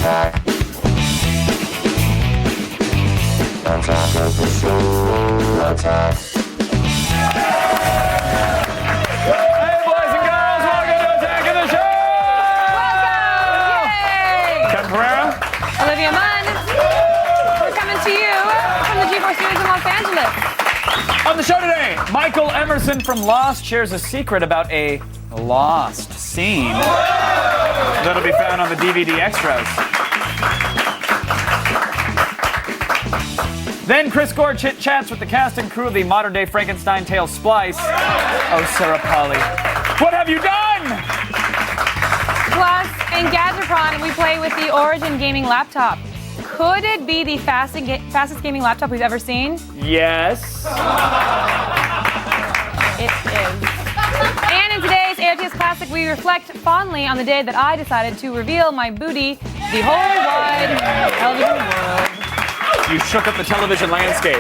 Olivia Munn. We're coming to you from the G4 Studios in Los Angeles. On the show today, Michael Emerson from Lost shares a secret about a lost scene that'll be found on the DVD extras. Then Chris Gore chit-chats with the cast and crew of the modern-day Frankenstein tale Splice. Oh, Sarah Polly, what have you done? Plus, in Gadgetron, we play with the Origin gaming laptop. Could it be the fastest gaming laptop we've ever seen? Yes. It is. And in today's AOTS Classic, we reflect fondly on the day that I decided to reveal my booty to the whole wide television world. You shook up the television landscape.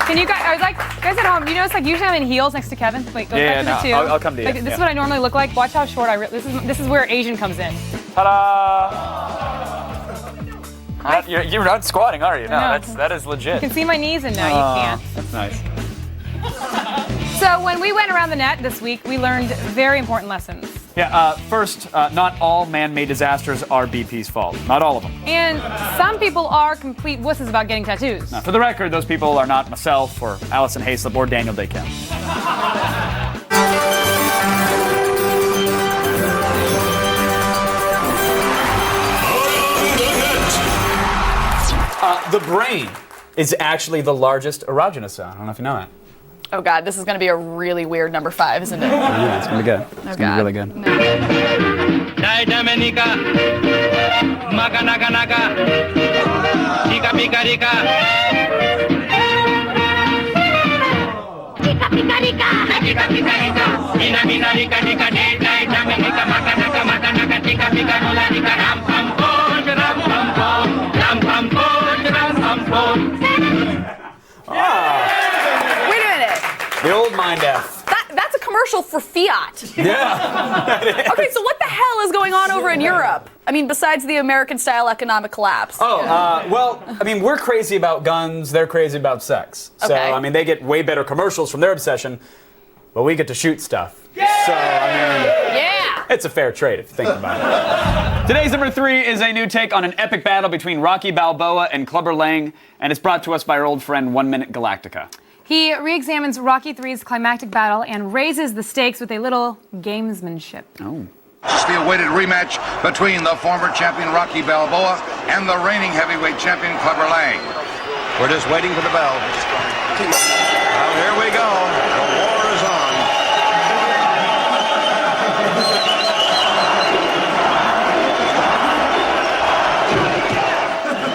Can you guys, guys at home, you notice usually I'm in heels next to Kevin? Wait, go back to the two. I'll come to you. This is what I normally look like. Watch how short this is where Asian comes in. Ta-da! You're not squatting, are you? No, that is legit. You can see my knees and now you can't. That's nice. So when we went around the net this week, we learned very important lessons. Yeah, first, not all man-made disasters are BP's fault. Not all of them. And some people are complete wusses about getting tattoos. Now, for the record, those people are not myself or Allison Hayslip or Daniel Day Kim. The brain is actually the largest erogenous cell. I don't know if you know that. Oh God, this is going to be a really weird number 5, isn't it? Yeah, it's gonna be good. It's gonna be really good. Wait a minute. The old mind F. That's a commercial for Fiat. Yeah. Okay, so what the hell is going on over in Europe? I mean, besides the American-style economic collapse. Well, I mean, we're crazy about guns, they're crazy about sex. So, Okay. I mean, they get way better commercials from their obsession, but we get to shoot stuff. Yeah! So, I mean, Yeah. it's a fair trade if you think about it. Today's number 3 is a new take on an epic battle between Rocky Balboa and Clubber Lang, and it's brought to us by our old friend 1 Minute Galactica. He re-examines Rocky III's climactic battle and raises the stakes with a little gamesmanship. Oh. It's the awaited rematch between the former champion Rocky Balboa and the reigning heavyweight champion Clubber Lang. We're just waiting for the bell. Well, here we go. The war is on.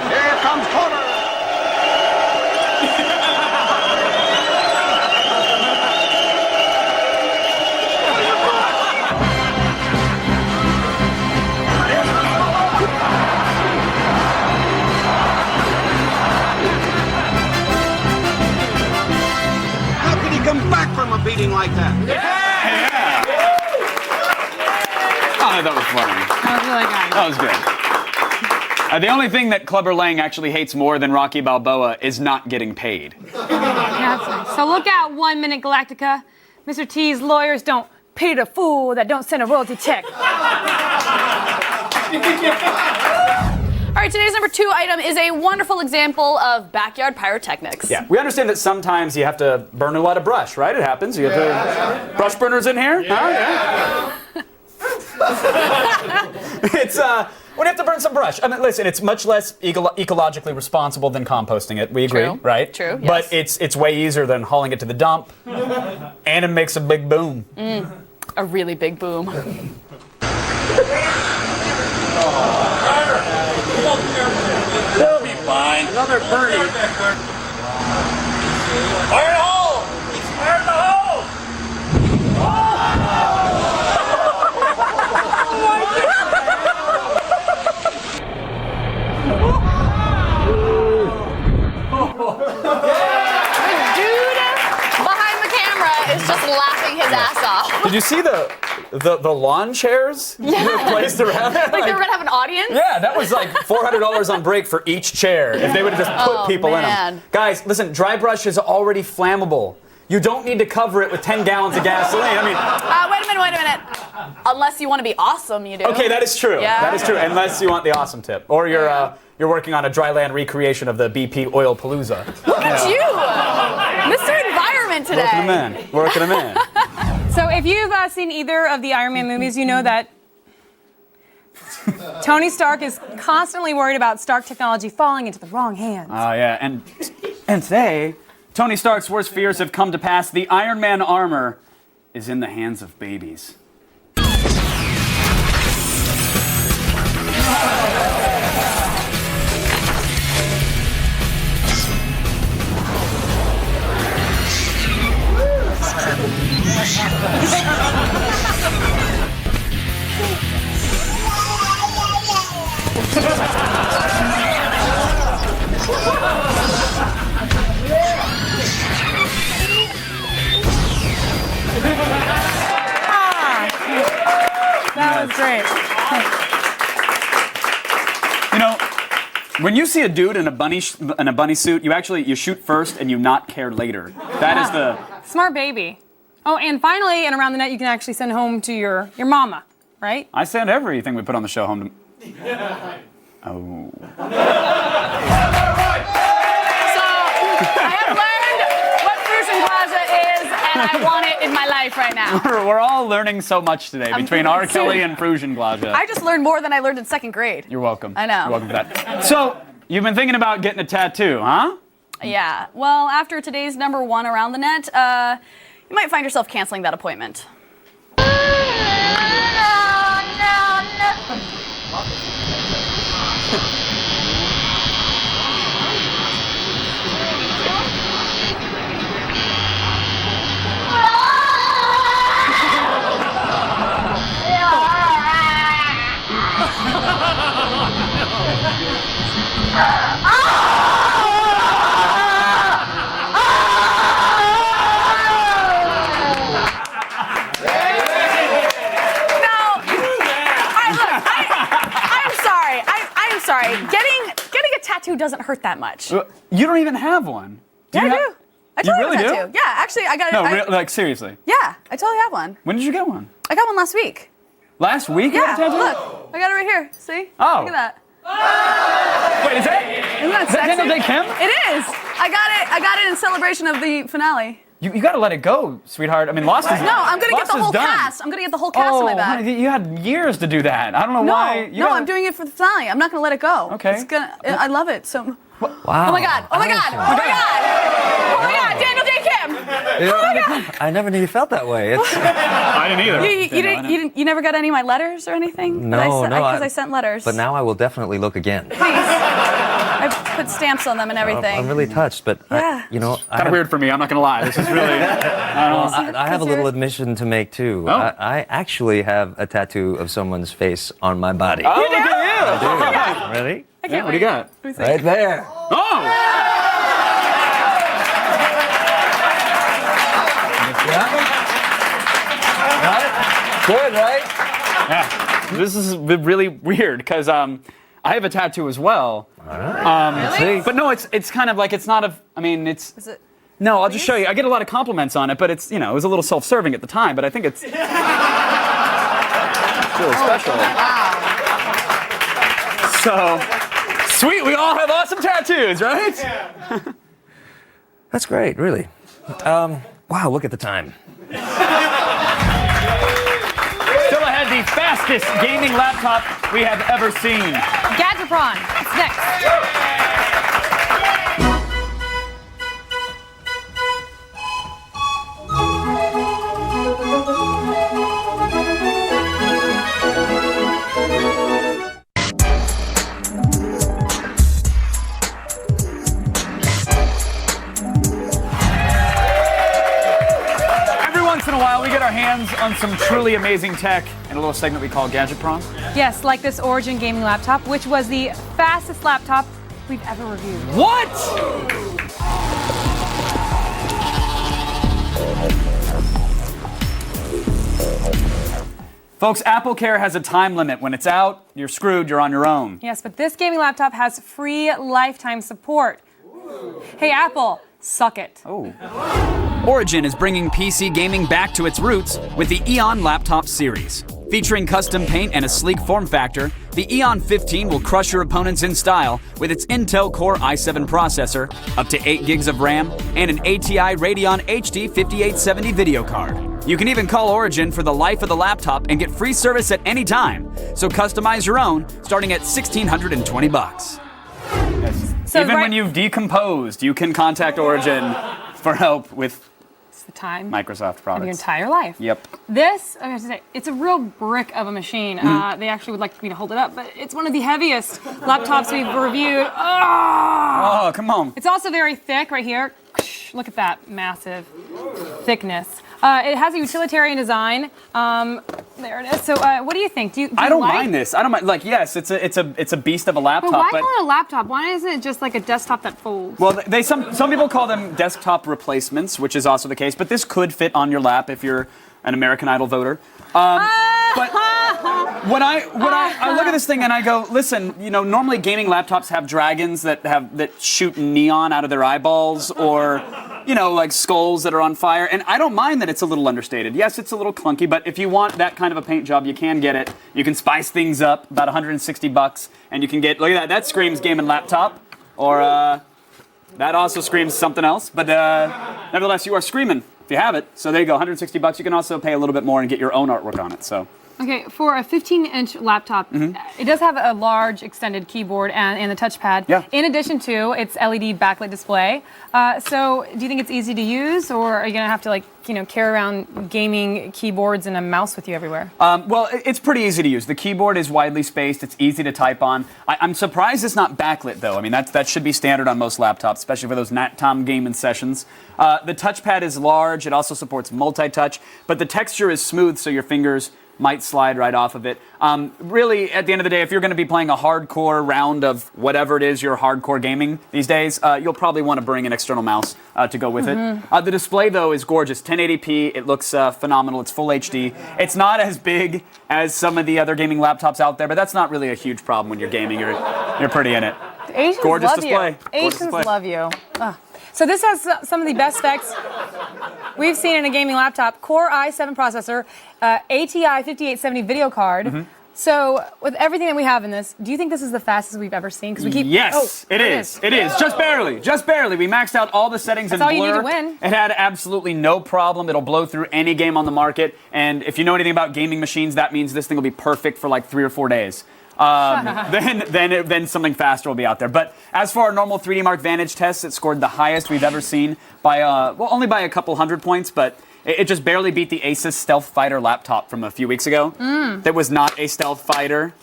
Here comes Clubber. How can he come back from a beating like that? Oh, that was funny. That was really good. That was good. The only thing that Clubber Lang actually hates more than Rocky Balboa is not getting paid. That's nice. So look out, 1 Minute Galactica. Mr. T's lawyers don't pity the fool that don't send a royalty check. All right, today's number 2 item is a wonderful example of backyard pyrotechnics. Yeah, we understand that sometimes you have to burn a lot of brush, right? It happens. You have to brush burners in here? Huh? Yeah. It's when you have to burn some brush. I mean, listen, it's much less ecologically responsible than composting it. We agree, True. right? True, But yes. it's way easier than hauling it to the dump, and it makes a big boom. A really big boom. They'll be fine. Another birdie. Fire in the hole! Fire in the hole! The dude behind the camera is just laughing his ass off. Did you see the the lawn chairs placed around it. Like they were gonna have an audience? Yeah, that was like $400 on break for each chair if they would have just put people in them. Guys, listen, dry brush is already flammable. You don't need to cover it with 10 gallons of gasoline. I mean, wait a minute. Unless you want to be awesome, you do. Okay, that is true. Yeah. That is true, unless you want the awesome tip. Or you're working on a dry land recreation of the BP Oil Palooza. Look at you! Mr. Environment today. Working them in. So if you've seen either of the Iron Man movies, you know that Tony Stark is constantly worried about Stark technology falling into the wrong hands. Oh, yeah. And today, Tony Stark's worst fears have come to pass. The Iron Man armor is in the hands of babies. That was great. You know, when you see a dude in a bunny suit, you shoot first and you not care later. That is the Smart baby. Oh, and finally, and around the net, you can actually send home to your mama, right? I send everything we put on the show home to. Oh. So, I have learned what Fruition Plaza is, and I want it in my life right now. We're all learning so much today between R. Kelly and Fruition Glaja. I just learned more than I learned in 2nd grade. You're welcome. I know. You're welcome for that. So, you've been thinking about getting a tattoo, huh? Yeah. Well, after today's number 1 around the net, you might find yourself canceling that appointment. Sorry, getting a tattoo doesn't hurt that much. You don't even have one. Yeah, I do. I totally really have a do? tattoo. Yeah, actually, I got it. Like seriously. Yeah, I totally have one. When did you get one? I got one last week. Last week? You Yeah, got a tattoo? look, I got it right here. See? Oh. Look at that. Wait, is that Isn't that sexy? Daniel Day Kim? It is. I got it in celebration of the finale. You got to let it go, sweetheart. I mean, Lost is No, I'm gonna get Lost the is whole done. cast. I'm gonna get the whole cast on my back. Honey, you had years to do that. I don't know why. No, I'm doing it for the finale. I'm not gonna let it go. Okay. I love it. So. Wow. Oh my God! Oh my God! Oh my God! Oh my God! Daniel Day Kim! Oh my God! I never knew you felt that way. It's, I didn't either. You never got any of my letters or anything? No, Because I sent letters. but now I will definitely look again. Please. I put stamps on them and everything. I'm really touched, but Yeah. Kind of weird for me. I'm not gonna lie. This is really. I have a little admission to make too. Oh. I actually have a tattoo of someone's face on my body. Oh, look at you! Ready? I can't What do you got? Let me see. Right there. Oh! Good, right? Yeah. This is really weird because I have a tattoo as well. Really? But no, it's kind of like it's not a. I mean, it's. Is it? No, I'll just show you. I get a lot of compliments on it, but it's it was a little self-serving at the time, but I think it's really special. Wow. So sweet, we all have awesome tattoos, right? That's great, really. Wow, look at the time. Still ahead, the fastest gaming laptop we have ever seen. Gadgetron. It's next. Once in a while, we get our hands on some truly amazing tech in a little segment we call Gadgetron. Yes, like this Origin gaming laptop, which was the fastest laptop we've ever reviewed. What? Folks, AppleCare has a time limit. When it's out, you're screwed. You're on your own. Yes, but this gaming laptop has free lifetime support. Hey, Apple, suck it. Oh. Origin is bringing PC gaming back to its roots with the Eon Laptop series. Featuring custom paint and a sleek form factor, the Eon 15 will crush your opponents in style with its Intel Core i7 processor, up to 8 gigs of RAM, and an ATI Radeon HD 5870 video card. You can even call Origin for the life of the laptop and get free service at any time. So customize your own, starting at $1,620. Yes. So even when you've decomposed, you can contact Origin for help with the time Microsoft products of your entire life. Yep. This, I have to say, it's a real brick of a machine. They actually would like me to hold it up, but it's one of the heaviest laptops we've reviewed. Oh, come on. It's also very thick right here. Look at that massive thickness. It has a utilitarian design. There it is. So, what do you think? Do you I don't like? mind this. I don't mind. Like, yes, it's a beast of a laptop. But why call it a laptop? Why isn't it just like a desktop that folds? Well, some people call them desktop replacements, which is also the case. But this could fit on your lap if you're an American Idol voter. But when I look at this thing and I go, listen, normally gaming laptops have dragons that shoot neon out of their eyeballs, or like skulls that are on fire. And I don't mind that it's a little understated. Yes, it's a little clunky, but if you want that kind of a paint job, you can get it. You can spice things up, about $160, and you can get, look at that screams gaming laptop, or that also screams something else. But nevertheless, you are screaming if you have it. So there you go, $160. You can also pay a little bit more and get your own artwork on it. So. Okay, for a 15-inch laptop, it does have a large extended keyboard and the touchpad. Yeah. In addition to its LED backlit display. So, do you think it's easy to use, or are you going to have to carry around gaming keyboards and a mouse with you everywhere? Well, it's pretty easy to use. The keyboard is widely spaced. It's easy to type on. I'm surprised it's not backlit, though. I mean, that should be standard on most laptops, especially for those NatTom gaming sessions. The touchpad is large. It also supports multi-touch, but the texture is smooth, so your fingers might slide right off of it. Really, at the end of the day, if you're going to be playing a hardcore round of whatever it is you're hardcore gaming these days, you'll probably want to bring an external mouse to go with it. The display, though, is gorgeous. 1080p, it looks phenomenal. It's full HD. It's not as big as some of the other gaming laptops out there, but that's not really a huge problem when you're gaming. You're pretty in it. The Asians Gorgeous love display. you. Gorgeous Asians display. love you. Ugh. So this has some of the best specs we've seen in a gaming laptop. Core i7 processor, ATI 5870 video card. So with everything that we have in this, do you think this is the fastest we've ever seen? Because we keep. Yes, it is. It is. Just barely. Just barely. We maxed out all the settings in blur. That's all you need to win. It had absolutely no problem. It'll blow through any game on the market. And if you know anything about gaming machines, that means this thing will be perfect for like 3 or 4 days. Then something faster will be out there. But as for our normal 3D Mark Vantage tests, it scored the highest we've ever seen by only by a couple hundred points, but it just barely beat the Asus Stealth Fighter laptop from a few weeks ago. That was not a stealth fighter.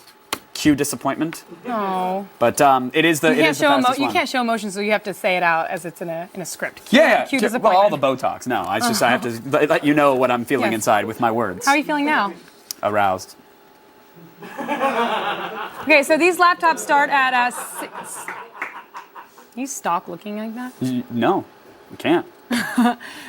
Cue disappointment. Oh. But it is the You can't show fastest you one. can't show emotion, so you have to say it out as it's in a script. Yeah. Cue Well, disappointment. all the Botox. No, I have to let you know what I'm feeling Yes. inside with my words. How are you feeling now? Aroused. Okay, so these laptops start at 6. Can you stop looking like that? No, you can't.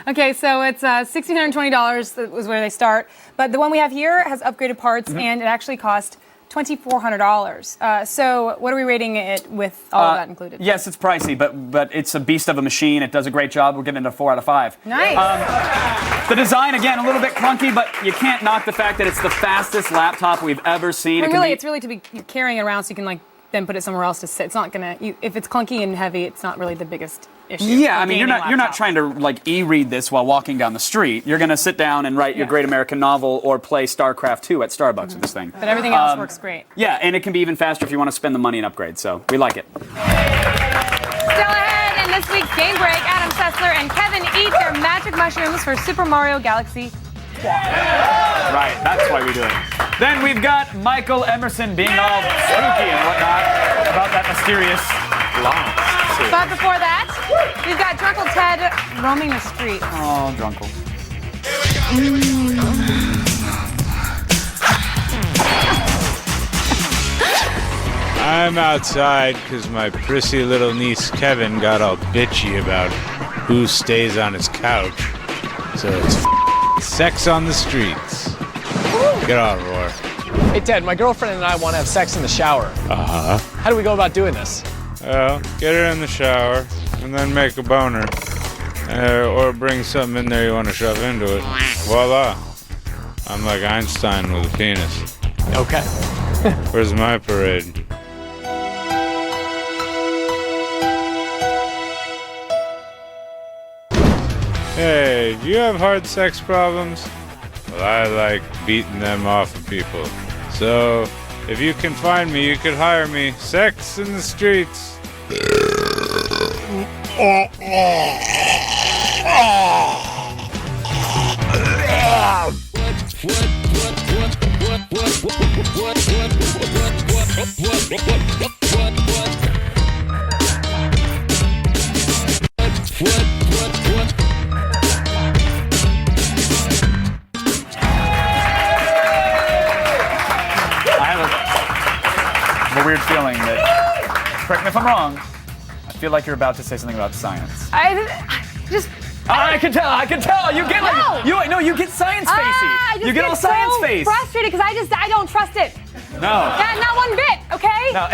Okay, so it's $1,620 that was where they start. But the one we have here has upgraded parts, and it actually cost $2,400. So what are we rating it with all of that included? Yes, it's pricey, but it's a beast of a machine. It does a great job. We're getting it a 4 out of 5. Nice. The design, again, a little bit clunky, but you can't knock the fact that it's the fastest laptop we've ever seen. I mean, really, it's really to be carrying it around so you can then put it somewhere else to sit. It's not gonna. If it's clunky and heavy, it's not really the biggest issue. Yeah, I mean, you're not trying to e-read this while walking down the street. You're gonna sit down and write your great American novel or play StarCraft 2 at Starbucks with this thing. But everything else works great. Yeah, and it can be even faster if you want to spend the money and upgrade. So we like it. Still ahead in this week's Game Break, Adam Sessler and Kevin eat their magic mushrooms for Super Mario Galaxy. Right, that's why we do it. Then we've got Michael Emerson being all spooky and whatnot about that mysterious line. But before that, we've got Drunkle Ted roaming the streets. Oh, Drunkle. I'm outside because my prissy little niece Kevin got all bitchy about who stays on his couch. So it's sex on the streets. Get on, Roar. Hey, Ted, my girlfriend and I want to have sex in the shower. Uh-huh. How do we go about doing this? Well, get her in the shower, and then make a boner. Or bring something in there you want to shove into it. Voila. I'm like Einstein with a penis. Okay. Where's my parade? Hey, do you have hard sex problems? Well, I like beating them off of people. So, if you can find me, you could hire me. Sex in the streets. A weird feeling that, correct me if I'm wrong, I feel like you're about to say something about science. I just. I can tell. You get like, you get science facey. You get all science face. Frustrated because I don't trust it. No. Yeah, not one bit. Okay. No,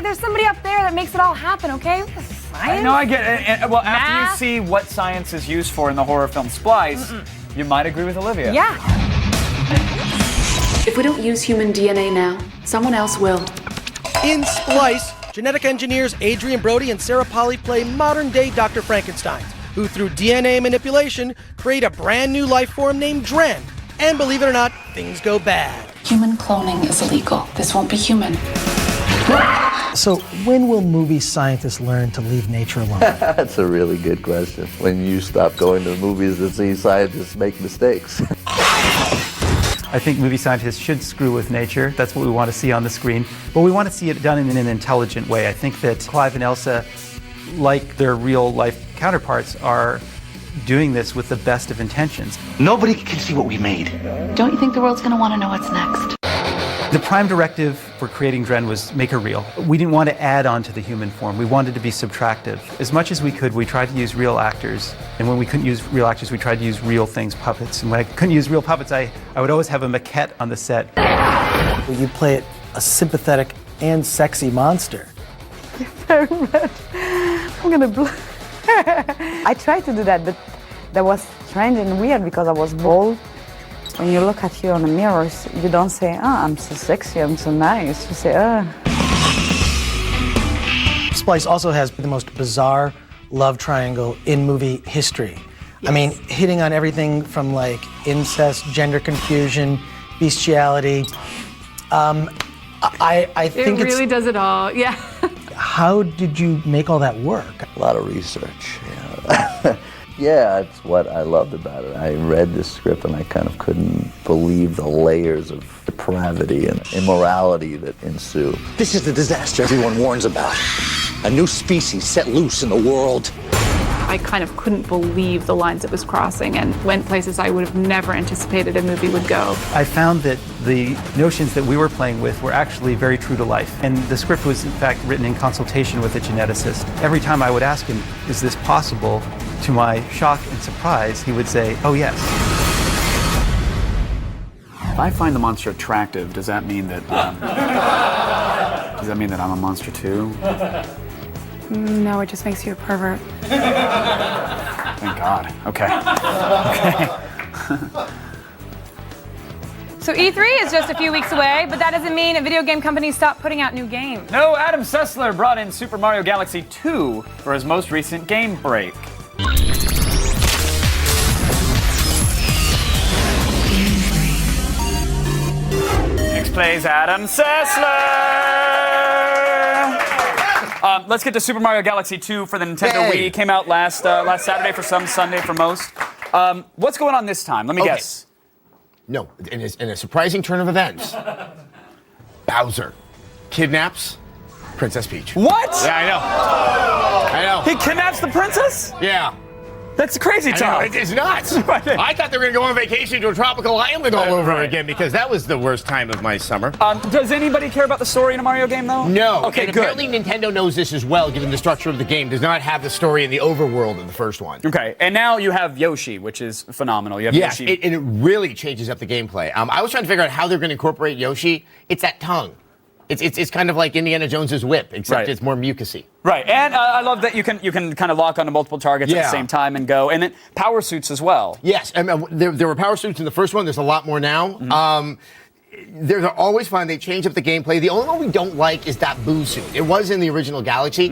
there's somebody up there that makes it all happen. Okay. Science. No, I get it. Well, after you Math. see what science is used for in the horror film Splice, you might agree with Olivia. Yeah. If we don't use human DNA now, someone else will. In Splice, genetic engineers Adrian Brody and Sarah Polley play modern-day Dr. Frankenstein, who through DNA manipulation create a brand new life form named Dren. And believe it or not, things go bad. Human cloning is illegal. This won't be human. So when will movie scientists learn to leave nature alone? That's a really good question. When you stop going to the movies and see scientists make mistakes. I think movie scientists should screw with nature. That's what we want to see on the screen. But we want to see it done in an intelligent way. I think that Clive and Elsa, like their real-life counterparts, are doing this with the best of intentions. Nobody can see what we made. Don't you think the world's going to want to know what's next? The prime directive for creating Dren was make her real. We didn't want to add on to the human form. We wanted to be subtractive. As much as we could, we tried to use real actors. And when we couldn't use real actors, we tried to use real things, puppets. And when I couldn't use real puppets, I would always have a maquette on the set. You play a sympathetic and sexy monster. Very much. I'm gonna blow. I tried to do that, but that was strange and weird because I was bold. When you look at you on the mirrors, you don't say, I'm so sexy, I'm so nice. You say, Splice also has the most bizarre love triangle in movie history. Yes. I mean, hitting on everything from like incest, gender confusion, bestiality. I think it really does it all. Yeah. How did you make all that work? A lot of research, yeah. Yeah, it's what I loved about it. I read this script and I kind of couldn't believe the layers of depravity and immorality that ensue. This is the disaster everyone warns about. A new species set loose in the world. I kind of couldn't believe the lines it was crossing and went places I would have never anticipated a movie would go. I found that the notions that we were playing with were actually very true to life. And the script was, in fact, written in consultation with a geneticist. Every time I would ask him, is this possible? To my shock and surprise, he would say, oh, yes. If I find the monster attractive, does that mean that I'm a monster too? No, it just makes you a pervert. Thank God. Okay. So E3 is just a few weeks away, but that doesn't mean that video game companies stop putting out new games. No, Adam Sessler brought in Super Mario Galaxy 2 for his most recent game break. Next plays Adam Sessler. Let's get to Super Mario Galaxy 2 for the Nintendo Wii. Came out last Saturday for some, Sunday for most. What's going on this time? Let me guess. No, in a surprising turn of events, Bowser kidnaps Princess Peach. What? Yeah, I know. He kidnaps the princess? Yeah. That's crazy I know, talk. it's nuts. I thought they were going to go on vacation to a tropical island all over again because that was the worst time of my summer. Does anybody care about the story in a Mario game, though? No. Okay, and good. apparently Nintendo knows this as well, given the structure of the game. Does not have the story in the overworld of the first one. Okay, and now you have Yoshi, which is phenomenal. You have Yes, Yoshi. it really changes up the gameplay. I was trying to figure out how they're going to incorporate Yoshi. It's that tongue. It's kind of like Indiana Jones's whip, except it's more mucusy. Right, and I love that you can kind of lock onto multiple targets at the same time and go, and then power suits as well. Yes, and there were power suits in the first one. There's a lot more now. They're always fun. They change up the gameplay. The only one we don't like is that Boo suit. It was in the original Galaxy.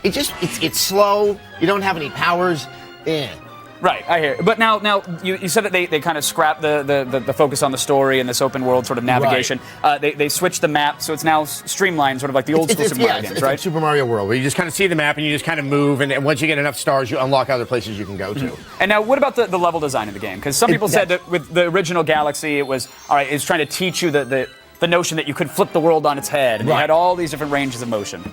It's slow. You don't have any powers. Right, I hear. But now you said that they kind of scrapped the focus on the story and this open world sort of navigation. Right. They switched the map, so it's now streamlined, sort of like the old school Super Mario games, it's right? like Super Mario World, where you just kind of see the map and you just kind of move, and once you get enough stars, you unlock other places you can go to. And now, what about the level design of the game? Because some people said that with the original Galaxy, it was it's trying to teach you the notion that you could flip the world on its head, and you had all these different ranges of motion.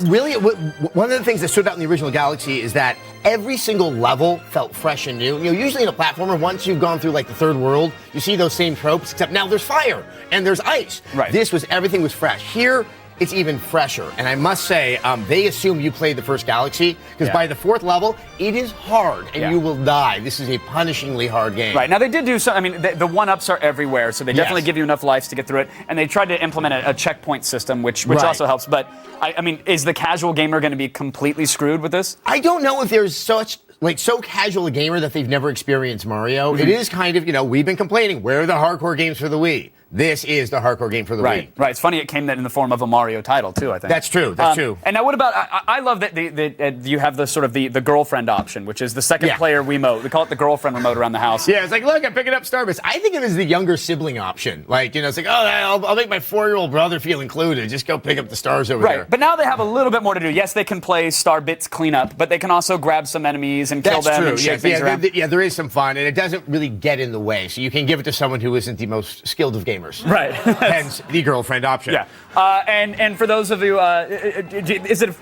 Really, one of the things that stood out in the original Galaxy is that every single level felt fresh and new. You know, usually in a platformer, once you've gone through like the third world, you see those same tropes, except now there's fire and there's ice. Right. Everything was fresh. Here, it's even fresher. And I must say, they assume you played the first Galaxy, because by the fourth level, it is hard, and you will die. This is a punishingly hard game. Right, now they did do some, I mean, the one-ups are everywhere, so they definitely give you enough lives to get through it, and they tried to implement a checkpoint system, which also helps, but, I mean, is the casual gamer going to be completely screwed with this? I don't know if there's so casual a gamer that they've never experienced Mario. It is kind of, we've been complaining, where are the hardcore games for the Wii? This is the hardcore game for the Wii. Right. It's funny it came in the form of a Mario title too, I think. That's true. That's true. And now what about, I love that you have the sort of the girlfriend option, which is the second player Wiimote. We call it the girlfriend remote around the house. Yeah, it's like, look, I'm picking up Starburst. I think it is the younger sibling option. Like, it's like, I'll make my 4-year-old brother feel included. Just go pick up the stars over there. Right, but now they have a little bit more to do. Yes, they can play Star Bits cleanup, but they can also grab some enemies and kill them and shake things around. There is some fun, and it doesn't really get in the way. So you can give it to someone who isn't the most skilled of gamers. Right. Hence the girlfriend option. Yeah. And for those of you,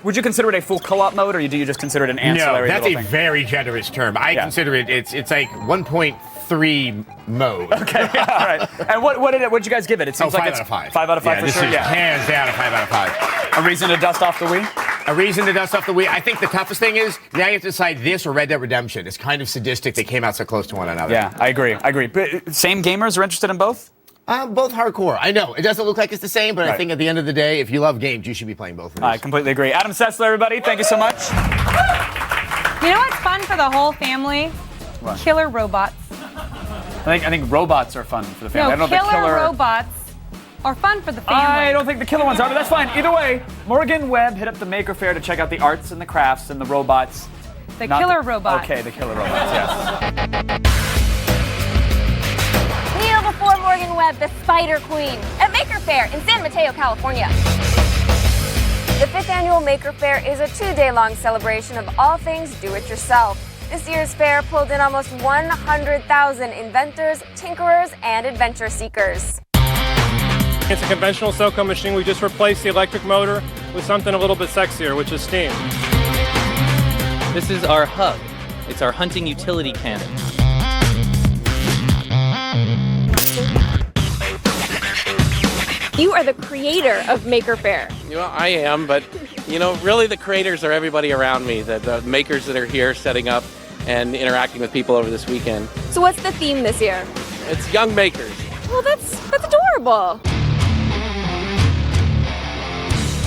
would you consider it a full co-op mode, or do you just consider it an ancillary? No, that's a thing? very generous term. I consider it. It's like 1.3 mode. Okay. All right. And what'd you guys give it? It seems like 5 it's out of 5. 5 out of 5 for this sure. Is hands down a 5 out of 5. A reason to dust off the Wii? A reason to dust off the Wii. I think the toughest thing is now you have to decide this or Red Dead Redemption. It's kind of sadistic they came out so close to one another. Yeah, I agree. But same gamers are interested in both? Both hardcore. I know. It doesn't look like it's the same, but I think at the end of the day, if you love games, you should be playing both of these. I completely agree. Adam Sessler, everybody, thank you so much. You know what's fun for the whole family? What? Killer robots. I think robots are fun for the family. No, I don't know killer robots are fun for the family. I don't think the killer ones are, but that's fine. Either way, Morgan Webb hit up the Maker Faire to check out the arts and the crafts and the robots. The killer robots. Okay, the killer robots, yes. Kneel before Morgan Webb, the Spider Queen, at Maker Faire in San Mateo, California. The 5th annual Maker Faire is a 2-day-long celebration of all things do-it-yourself. This year's fair pulled in almost 100,000 inventors, tinkerers, and adventure seekers. It's a conventional SoCo machine. We just replaced the electric motor with something a little bit sexier, which is steam. This is our hub. It's our hunting utility cannon. You are the creator of Maker Faire. You know, I am, but, really the creators are everybody around me, the makers that are here setting up and interacting with people over this weekend. So what's the theme this year? It's young makers. Well, that's adorable.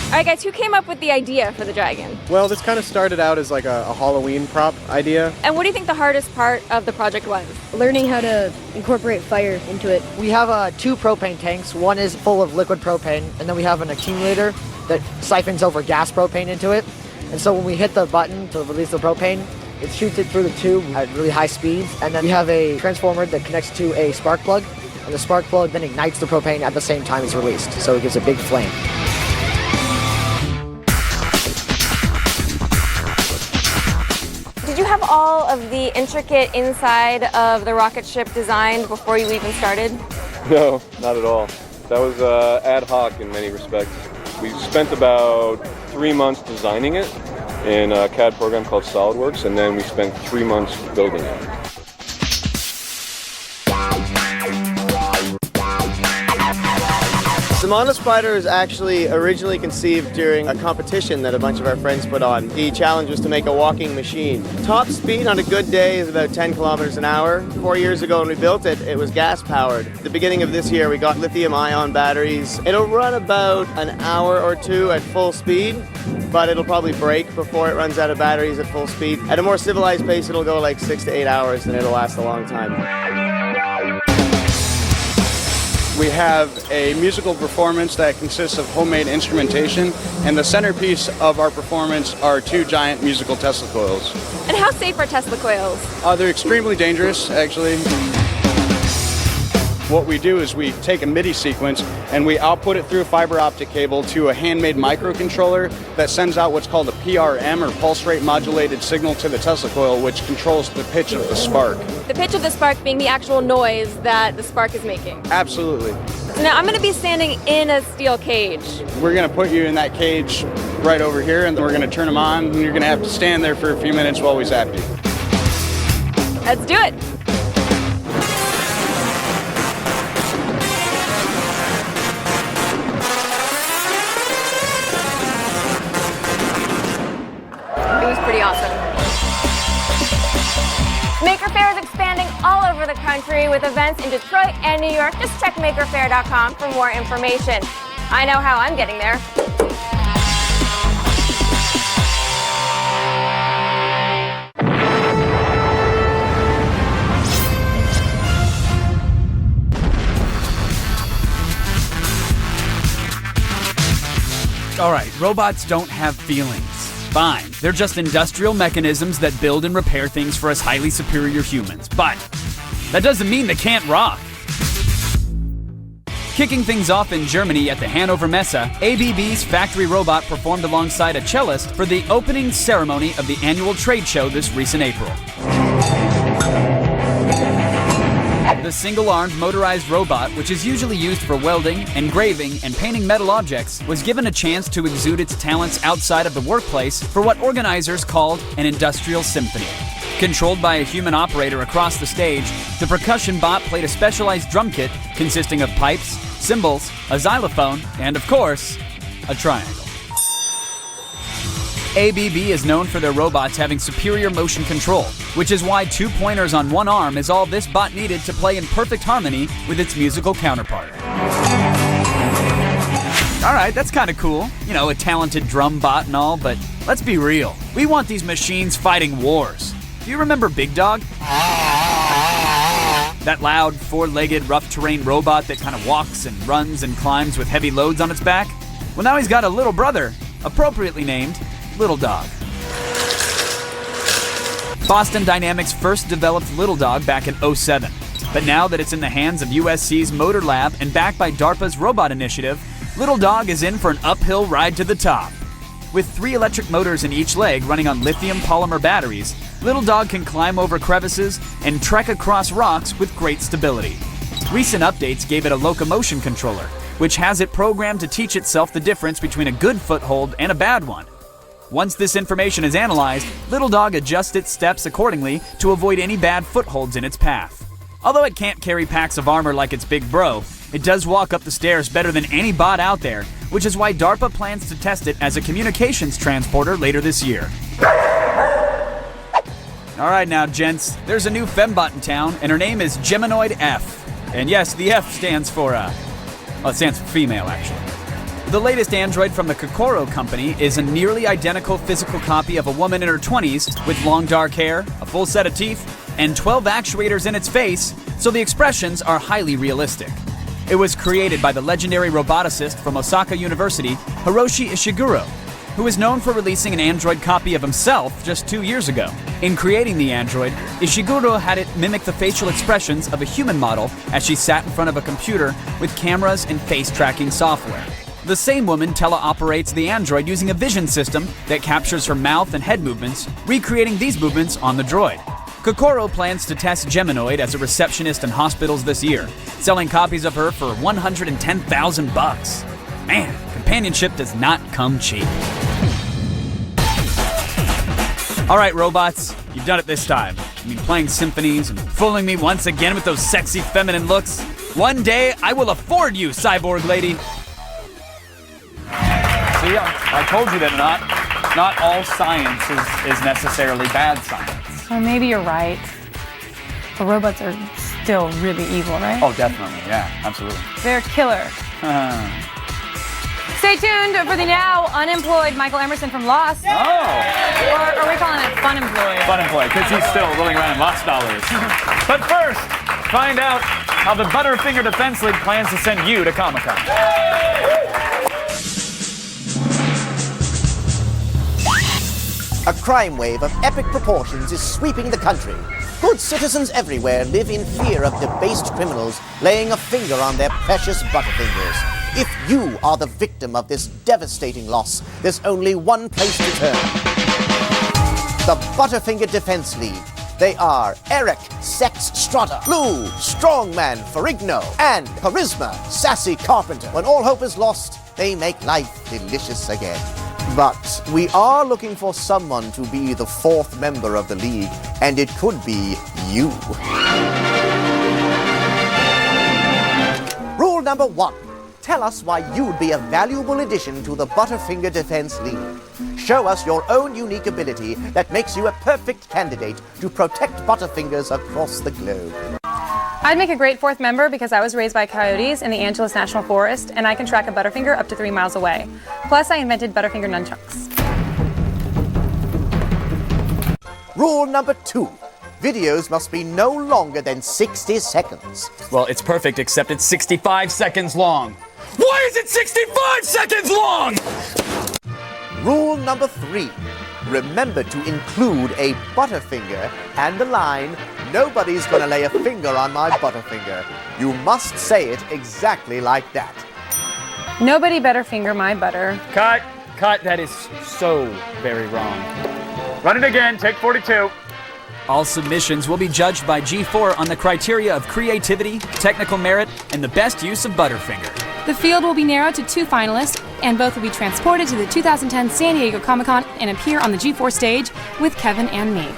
All right, guys, who came up with the idea for the dragon? Well, this kind of started out as like a Halloween prop idea. And what do you think the hardest part of the project was? Learning how to incorporate fire into it. We have 2 propane tanks. One is full of liquid propane, and then we have an accumulator that siphons over gas propane into it. And so when we hit the button to release the propane, it shoots it through the tube at really high speeds. And then we have a transformer that connects to a spark plug, and the spark plug then ignites the propane at the same time it's released. So it gives a big flame. Did you have all of the intricate inside of the rocket ship designed before you even started? No, not at all. That was ad hoc in many respects. We spent about 3 months designing it, in a CAD program called SolidWorks, and then we spent 3 months building it. Samana Spider is actually originally conceived during a competition that a bunch of our friends put on. The challenge was to make a walking machine. Top speed on a good day is about 10 kilometers an hour. 4 years ago when we built it, it was gas powered. At the beginning of this year, we got lithium ion batteries. It'll run about an hour or two at full speed, but it'll probably break before it runs out of batteries at full speed. At a more civilized pace, it'll go like 6 to 8 hours, and it'll last a long time. We have a musical performance that consists of homemade instrumentation, and the centerpiece of our performance are 2 giant musical Tesla coils. And how safe are Tesla coils? They're extremely dangerous, actually. What we do is we take a MIDI sequence and we output it through a fiber optic cable to a handmade microcontroller that sends out what's called a PRM, or pulse rate modulated signal, to the Tesla coil, which controls the pitch of the spark. The pitch of the spark being the actual noise that the spark is making. Absolutely. So now I'm going to be standing in a steel cage. We're going to put you in that cage right over here, and then we're going to turn them on, and you're going to have to stand there for a few minutes while we zap you. Let's do it. It was pretty awesome. Maker Faire is expanding all over the country with events in Detroit and New York. Just check makerfaire.com for more information. I know how I'm getting there. All right, robots don't have feelings. Fine, they're just industrial mechanisms that build and repair things for us highly superior humans. But that doesn't mean they can't rock. Kicking things off in Germany at the Hanover Messe, ABB's factory robot performed alongside a cellist for the opening ceremony of the annual trade show this recent April. The single-armed motorized robot, which is usually used for welding, engraving, and painting metal objects, was given a chance to exude its talents outside of the workplace for what organizers called an industrial symphony. Controlled by a human operator across the stage, the percussion bot played a specialized drum kit consisting of pipes, cymbals, a xylophone, and of course, a triangle. ABB is known for their robots having superior motion control, which is why 2 pointers on one arm is all this bot needed to play in perfect harmony with its musical counterpart. Alright, that's kinda cool. You know, a talented drum bot and all, but let's be real. We want these machines fighting wars. Do you remember Big Dog? That loud, 4-legged, rough-terrain robot that kind of walks and runs and climbs with heavy loads on its back? Well, now he's got a little brother, appropriately named Little Dog. Boston Dynamics first developed Little Dog back in '07, but now that it's in the hands of USC's Motor Lab and backed by DARPA's Robot Initiative, Little Dog is in for an uphill ride to the top. With 3 electric motors in each leg running on lithium polymer batteries, Little Dog can climb over crevices and trek across rocks with great stability. Recent updates gave it a locomotion controller, which has it programmed to teach itself the difference between a good foothold and a bad one. Once this information is analyzed, Little Dog adjusts its steps accordingly to avoid any bad footholds in its path. Although it can't carry packs of armor like its big bro, it does walk up the stairs better than any bot out there, which is why DARPA plans to test it as a communications transporter later this year. Alright now, gents, there's a new fembot in town, and her name is Geminoid F. And yes, the F stands for, it stands for female, actually. The latest android from the Kokoro company is a nearly identical physical copy of a woman in her 20s with long dark hair, a full set of teeth, and 12 actuators in its face, so the expressions are highly realistic. It was created by the legendary roboticist from Osaka University, Hiroshi Ishiguro, who is known for releasing an android copy of himself just 2 years ago. In creating the android, Ishiguro had it mimic the facial expressions of a human model as she sat in front of a computer with cameras and face tracking software. The same woman teleoperates the android using a vision system that captures her mouth and head movements, recreating these movements on the droid. Kokoro plans to test Geminoid as a receptionist in hospitals this year, selling copies of her for $110,000. Man, companionship does not come cheap. All right, robots, you've done it this time. I mean, playing symphonies and fooling me once again with those sexy feminine looks. One day, I will afford you, cyborg lady. See, I told you that not all science is necessarily bad science. Well, maybe you're right. The robots are still really evil, right? Oh, definitely, yeah, absolutely. They're killer. Stay tuned for the now unemployed Michael Emerson from Lost. Oh! Or are we calling it fun employed? Fun employed, because he's still rolling around in Lost dollars. But first, find out how the Butterfinger Defense League plans to send you to Comic-Con. A crime wave of epic proportions is sweeping the country. Good citizens everywhere live in fear of debased criminals laying a finger on their precious Butterfingers. If you are the victim of this devastating loss, there's only one place to turn. The Butterfinger Defense League. They are Eric, Sex Strutter, Lou, Strongman Ferrigno, and Charisma, Sassy Carpenter. When all hope is lost, they make life delicious again. But we are looking for someone to be the fourth member of the league, and it could be you. Rule number 1. Tell us why you'd be a valuable addition to the Butterfinger Defense League. Show us your own unique ability that makes you a perfect candidate to protect Butterfingers across the globe. I'd make a great fourth member because I was raised by coyotes in the Angeles National Forest, and I can track a Butterfinger up to 3 miles away. Plus, I invented Butterfinger nunchucks. Rule number 2. Videos must be no longer than 60 seconds. Well, it's perfect, except it's 65 seconds long. Why is it 65 seconds long? Rule number 3. Remember to include a Butterfinger and the line, "Nobody's gonna lay a finger on my Butterfinger." You must say it exactly like that. Nobody better finger my butter. Cut, that is so very wrong. Run it again, take 42. All submissions will be judged by G4 on the criteria of creativity, technical merit, and the best use of Butterfinger. The field will be narrowed to 2 finalists, and both will be transported to the 2010 San Diego Comic-Con and appear on the G4 stage with Kevin and me.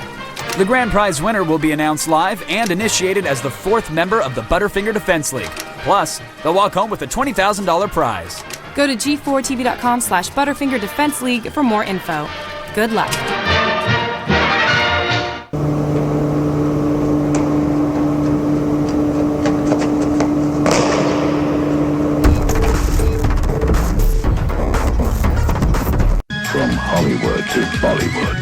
The grand prize winner will be announced live and initiated as the 4th member of the Butterfinger Defense League. Plus, they'll walk home with a $20,000 prize. Go to g4tv.com/Butterfinger Defense League for more info. Good luck. From Hollywood to Bollywood.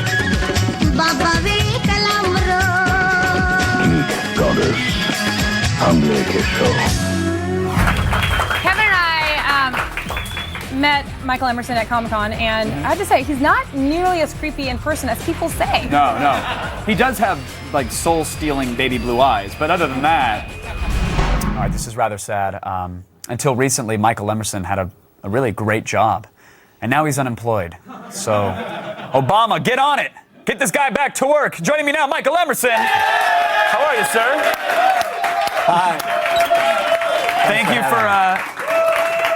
Geek Goddess. Hamle ke show. Kevin and I met Michael Emerson at Comic-Con, and I have to say, he's not nearly as creepy in person as people say. No. He does have, like, soul-stealing baby blue eyes, but other than that... All right, this is rather sad. Until recently, Michael Emerson had a really great job, and now he's unemployed. So, Obama, get on it! Get this guy back to work! Joining me now, Michael Emerson! How are you, sir? Hi. Thank you for...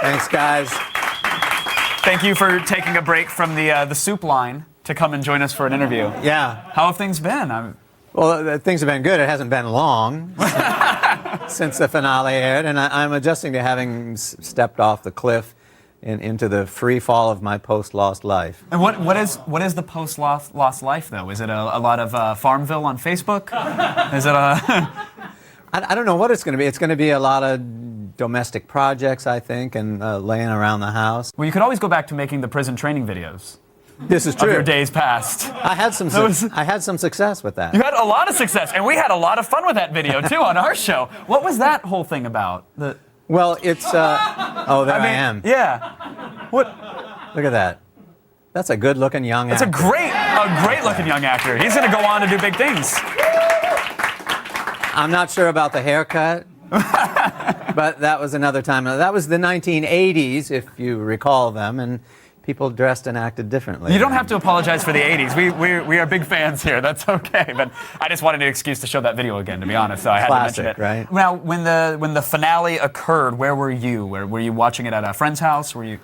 Thanks, guys. Thank you for taking a break from the soup line to come and join us for an interview. Yeah. How have things been? Well, things have been good. It hasn't been long since the finale aired, and I'm adjusting to having stepped off the cliff into the free fall of my post-Lost life. And what is the post-Lost life, though? Is it a lot of Farmville on Facebook? Is it a... I don't know what it's going to be. It's going to be a lot of domestic projects, I think, and laying around the house. Well, you could always go back to making the prison training videos. This is true. Of your days past. I had some success with that. You had a lot of success, and we had a lot of fun with that video, too, on our show. What was that whole thing about? Well, it's... oh, there I am. Yeah. What? Look at that. That's a good-looking young actor. That's a great-looking young actor. He's going to go on to do big things. I'm not sure about the haircut, but that was another time. That was the 1980s, if you recall them, and people dressed and acted differently. You don't have to apologize for the 80s. We are big fans here. That's okay. But I just wanted an excuse to show that video again, to be honest. So I had Classic, to mention it. Right? Now, when the finale occurred, where were you? Were you watching it at a friend's house? Were you?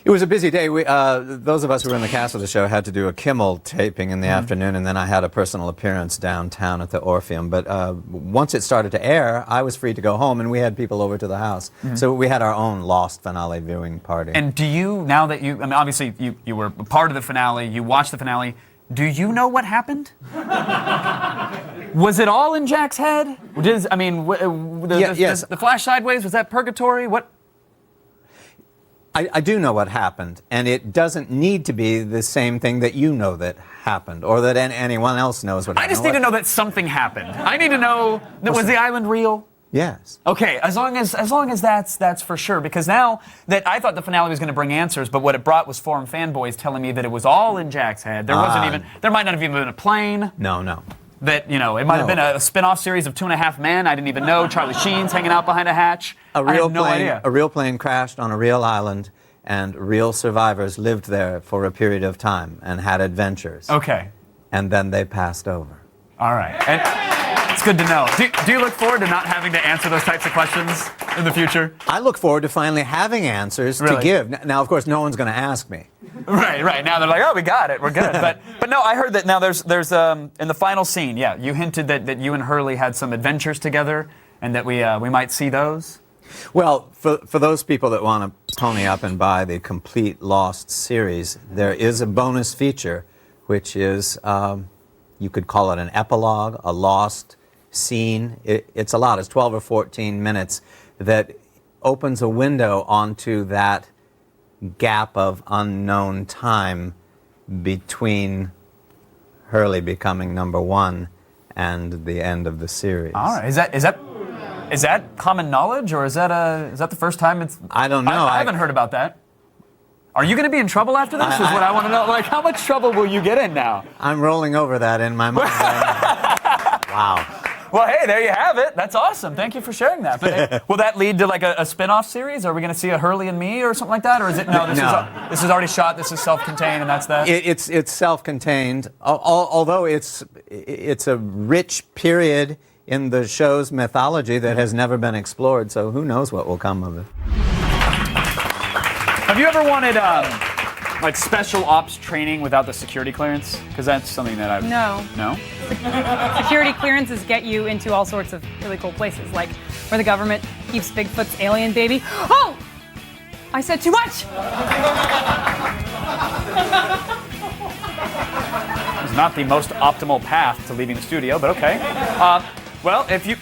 It was a busy day. Those of us who were in the cast of the show had to do a Kimmel taping in the afternoon, and then I had a personal appearance downtown at the Orpheum. But once it started to air, I was free to go home, and we had people over to the house. So we had our own Lost finale viewing party. And do you, now that you, I mean, obviously you were part of the finale, you watched the finale, do you know what happened? Was it all in Jack's head? Yes. The flash sideways, was that purgatory? What? I do know what happened, and it doesn't need to be the same thing that you know that happened, or that anyone else knows what happened. I just need to know that something happened. I need to know, was the island real? Yes. Okay, as long as that's for sure, because now that I thought the finale was going to bring answers, but what it brought was forum fanboys telling me that it was all in Jack's head. There might not have even been a plane. No. That, it might have been a spin-off series of 2.5 Men. I didn't even know. Charlie Sheen's hanging out behind a hatch. I had no idea. A real plane crashed on a real island, and real survivors lived there for a period of time and had adventures. Okay. And then they passed over. All right. And it's good to know. Do you look forward to not having to answer those types of questions in the future? I look forward to finally having answers to give. Now, of course, no one's going to ask me. Right. Now they're like, oh, we got it. We're good. But no, I heard that now there's in the final scene, you hinted that you and Hurley had some adventures together and that we might see those. Well, for those people that want to pony up and buy the complete Lost series, there is a bonus feature, which is, you could call it an epilogue, a Lost scene. It's a lot. It's 12 or 14 minutes that opens a window onto that gap of unknown time between Hurley becoming #1 and the end of the series. All right. Is that common knowledge, or is that the first time it's? I don't know. I haven't heard about that. Are you going to be in trouble after this? Is what I want to know. Like, how much trouble will you get in now? I'm rolling over that in my mind. Wow. Well, hey, there you have it. That's awesome. Thank you for sharing that. But will that lead to like a spin-off series? Are we going to see a Hurley and Me or something like that? Or is it this is already shot, this is self-contained, and that's that? It's self-contained, although it's a rich period in the show's mythology that has never been explored, so who knows what will come of it. Have you ever wanted like special ops training without the security clearance? Because that's something that I've... No? Security clearances get you into all sorts of really cool places, like where the government keeps Bigfoot's alien baby. Oh! I said too much! It's not the most optimal path to leaving the studio, but okay. Well, if you...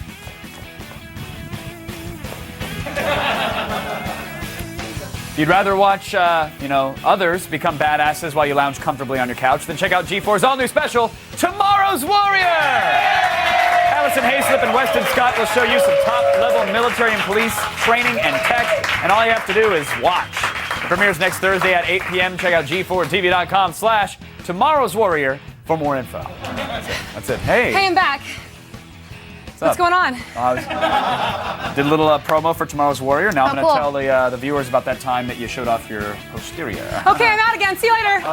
If you'd rather watch, others become badasses while you lounge comfortably on your couch, then check out G4's all-new special, Tomorrow's Warrior! Allison Hayslip and Weston Scott will show you some top-level military and police training and tech, and all you have to do is watch. It premieres next Thursday at 8 p.m. Check out G4TV.com/Tomorrow's Warrior for more info. That's it. Hey. Hey, I'm back. What's going on? Did a little promo for Tomorrow's Warrior. Now I'm going to cool. tell the viewers about that time that you showed off your posterior. Okay, I'm out again. See you later.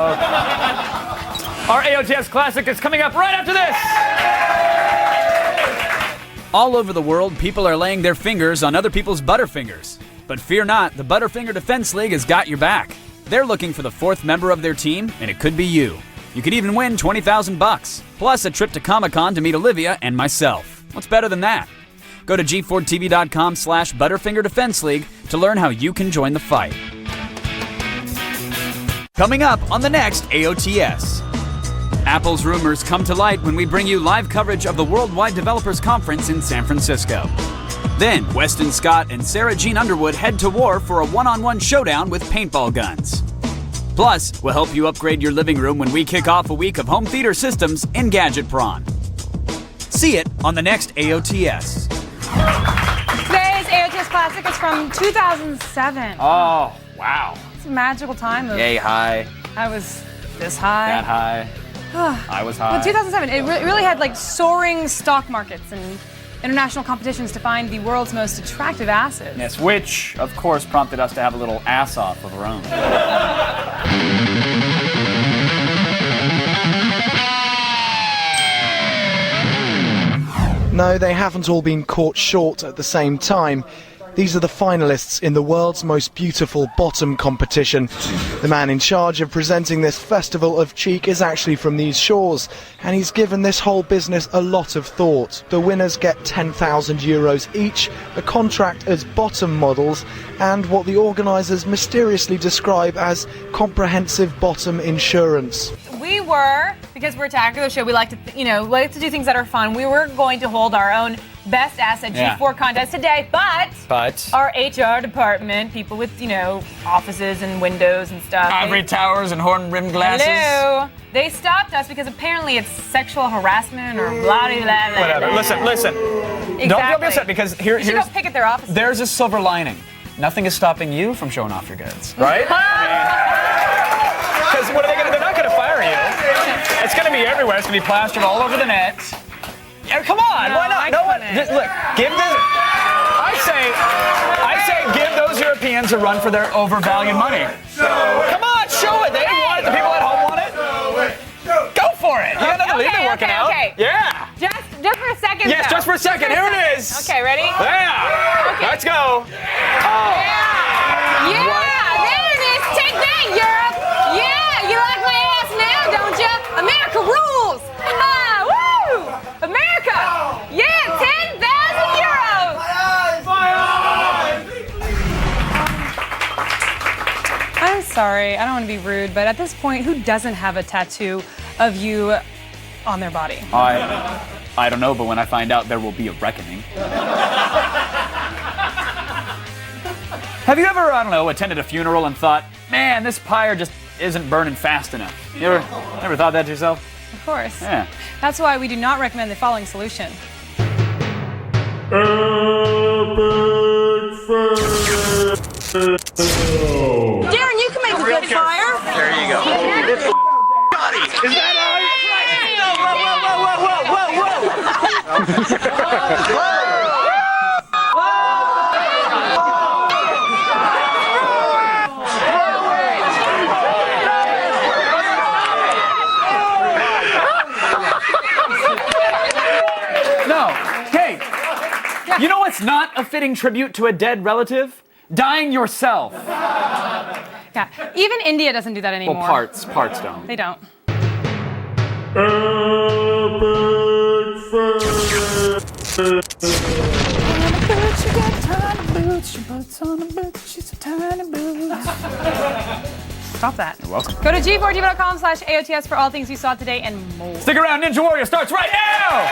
Our AOTS Classic is coming up right after this. All over the world, people are laying their fingers on other people's Butterfingers. But fear not, the Butterfinger Defense League has got your back. They're looking for the 4th member of their team, and it could be you. You could even win $20,000, plus a trip to Comic-Con to meet Olivia and myself. What's better than that? Go to G4TV.com/Butterfinger Defense League to learn how you can join the fight. Coming up on the next AOTS. Apple's rumors come to light when we bring you live coverage of the Worldwide Developers Conference in San Francisco. Then, Weston Scott and Sarah Jean Underwood head to war for a one-on-one showdown with paintball guns. Plus, we'll help you upgrade your living room when we kick off a week of home theater systems in Gadget Prawn. See it on the next AOTS. Today's AOTS Classic is from 2007. Oh, wow. It's a magical time. Yay high. I was this high. That high. I was high. Well, 2007, it really had like soaring stock markets and international competitions to find the world's most attractive asses. Yes, which, of course, prompted us to have a little ass-off of our own. No, they haven't all been caught short at the same time. These are the finalists in the world's most beautiful bottom competition. The man in charge of presenting this festival of cheek is actually from these shores, and he's given this whole business a lot of thought. The winners get 10,000 euros each, a contract as bottom models, and what the organisers mysteriously describe as comprehensive bottom insurance. We were, because we're Attack of the Show, we like to, like to do things that are fun. We were going to hold our own Best Asset G4 contest today, but our HR department, people with, offices and windows and stuff. Ivory towers and horn-rimmed glasses. Hello. They stopped us because apparently it's sexual harassment or blah, blah, blah, blah. Whatever. Listen. Exactly. Don't be upset because here's... You should go pick at their offices. There's a silver lining. Nothing is stopping you from showing off your goods, right? Because what are they going to do? They're not going to fire you. It's going to be everywhere. It's going to be plastered all over the net. Yeah, come on, why not? No one. Look, give this. I say, give those Europeans a run for their overvalued money. Come on, show it. They want it. The people at home want it. Go for it. You got another lead working out. Okay. Yeah. Just for a second. Yes, though. just for a second. Here it is. Okay, ready? Yeah. Okay. Let's go. Yeah, there it is. Take that, Europe. Yeah, you like my ass now, don't you? America rules. Woo! America. Yeah, 10,000 euros. I'm sorry. I don't want to be rude, but at this point, who doesn't have a tattoo of you on their body? I don't know, but when I find out, there will be a reckoning. Have you ever, attended a funeral and thought, man, this pyre just isn't burning fast enough? You ever thought that to yourself? Of course. Yeah. That's why we do not recommend the following solution. Darren, you can make a good fire. There you go. Is that No. Hey, you know what's not a fitting tribute to a dead relative? Dying yourself. Yeah, even India doesn't do that anymore. Well, parts don't. They don't. Stop that. You're welcome. Go to g4tv.com/AOTS for all things you saw today and more. Stick around, Ninja Warrior starts right now!